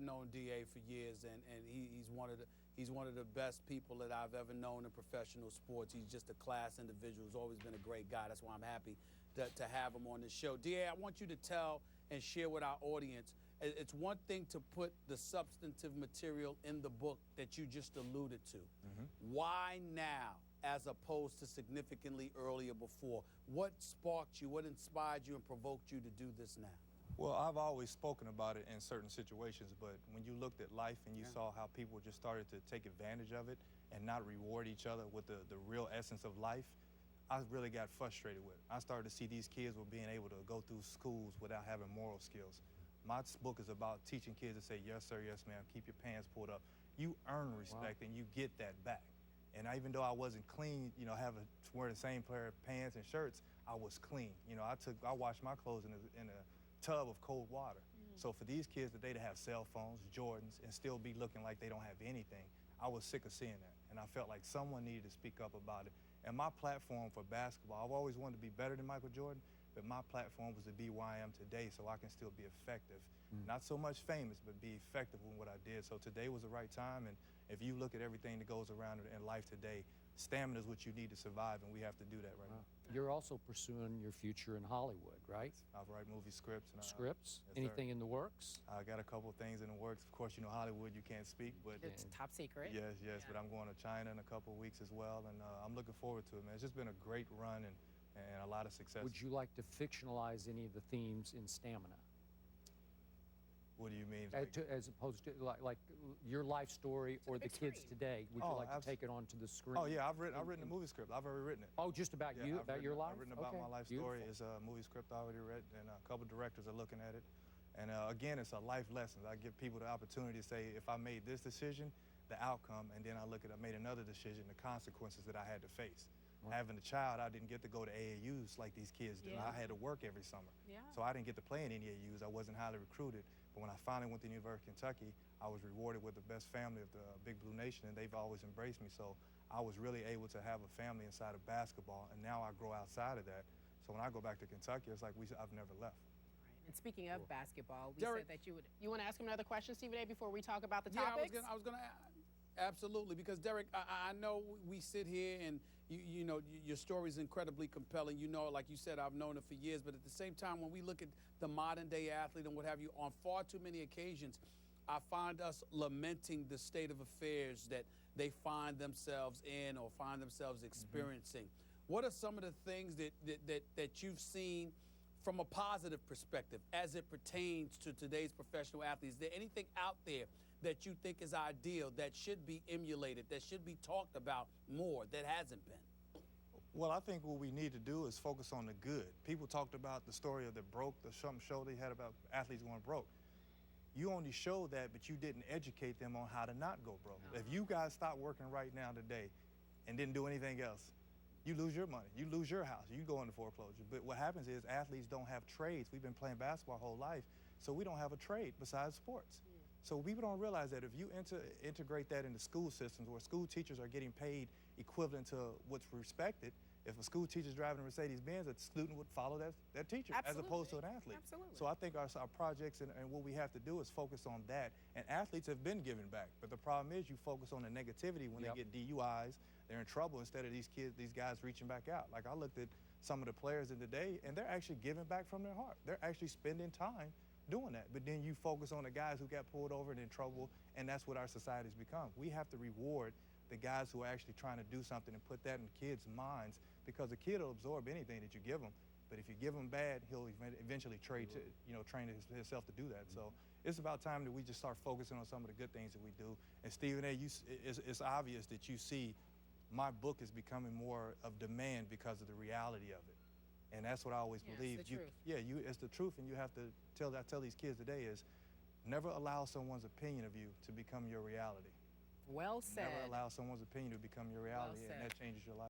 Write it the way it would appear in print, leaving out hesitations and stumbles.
known DA for years, and he's one of the best people that I've ever known in professional sports. He's just a class individual. He's always been a great guy. That's why I'm happy to have him on the show. DA, I want you to tell and share with our audience. It's one thing to put the substantive material in the book that you just alluded to. Why now, as opposed to significantly earlier before? What sparked you, what inspired you and provoked you to do this now? Well, I've always spoken about it in certain situations, but when you looked at life and you saw how people just started to take advantage of it and not reward each other with the real essence of life, I really got frustrated with it. I started to see these kids were being able to go through schools without having moral skills. My book is about teaching kids to say, yes, sir, yes, ma'am, keep your pants pulled up. You earn respect and you get that back. And even though I wasn't clean, you know, wearing the same pair of pants and shirts, I was clean. You know, I washed my clothes in a tub of cold water. So for these kids today to have cell phones, Jordans, and still be looking like they don't have anything, I was sick of seeing that. And I felt like someone needed to speak up about it. And my platform for basketball, I've always wanted to be better than Michael Jordan, but my platform was to be where I am today so I can still be effective. Not so much famous, but be effective in what I did. So today was the right time, and if you look at everything that goes around in life today, stamina is what you need to survive, and we have to do that right now. You're also pursuing your future in Hollywood, right? I write movie scripts. And Scripts? Yes, Anything sir. in the works? I got a couple of things in the works. Of course, you know, Hollywood, you can't speak, but It's top secret. yes, but I'm going to China in a couple of weeks as well, and I'm looking forward to it, man. It's just been a great run and a lot of success. Would you like to fictionalize any of the themes in Stamina? What do you mean? As opposed to like your life story or the kids screen. today? Would you like to take it onto the screen? Oh yeah, I've written a movie script. I've already written it. Oh, just about you, about your life? I've written about my life story. It's a movie script I already read, and a couple directors are looking at it. And again, it's a life lesson. I give people the opportunity to say, if I made this decision, the outcome, and then I made another decision, the consequences that I had to face. Having a child, I didn't get to go to AAUs like these kids do. I had to work every summer. So I didn't get to play in any AAUs. I wasn't highly recruited. But when I finally went to the University of Kentucky, I was rewarded with the best family of the Big Blue Nation, and they've always embraced me. So I was really able to have a family inside of basketball, and now I grow outside of that. So when I go back to Kentucky, it's like I've never left. Right. And speaking of basketball, we said that you want to ask him another question, Stephen A., before we talk about the topics? I was gonna absolutely, because Derek, I know we sit here and you know your story is incredibly compelling. You know, like you said, I've known it for years, but at the same time, when we look at the modern day athlete and what have you, on far too many occasions, I find us lamenting the state of affairs that they find themselves in or find themselves experiencing. What are some of the things that you've seen from a positive perspective as it pertains to today's professional athletes? Is there anything out there that you think is ideal, that should be emulated, that should be talked about more, that hasn't been? Well, I think what we need to do is focus on the good. People talked about the story of the broke, the something show they had about athletes going broke. You only showed that, but you didn't educate them on how to not go broke. If you guys stop working right now today and didn't do anything else, you lose your money, you lose your house, you go into foreclosure. But what happens is athletes don't have trades. We've been playing basketball our whole life, so we don't have a trade besides sports. So people don't realize that if you integrate that into school systems where school teachers are getting paid equivalent to what's respected, if a school teacher's driving a Mercedes-Benz, a student would follow that teacher as opposed to an athlete. Absolutely. So I think our projects and what we have to do is focus on that. And athletes have been giving back. But the problem is you focus on the negativity when they get DUIs, they're in trouble instead of these guys reaching back out. Like I looked at some of the players in today, and they're actually giving back from their heart. They're actually spending time doing that. But then you focus on the guys who got pulled over and in trouble, and that's what our society's become. We have to reward the guys who are actually trying to do something and put that in kids' minds, because a kid will absorb anything that you give him. But if you give him bad, he'll eventually train himself to do that. So it's about time that we just start focusing on some of the good things that we do. And Stephen A., it's obvious that you see my book is becoming more of demand because of the reality of it. And that's what I always believe. It's the truth. It's the truth, and you have to tell these kids today is never allow someone's opinion of you to become your reality. Well said. Never allow someone's opinion to become your reality, and that changes your life.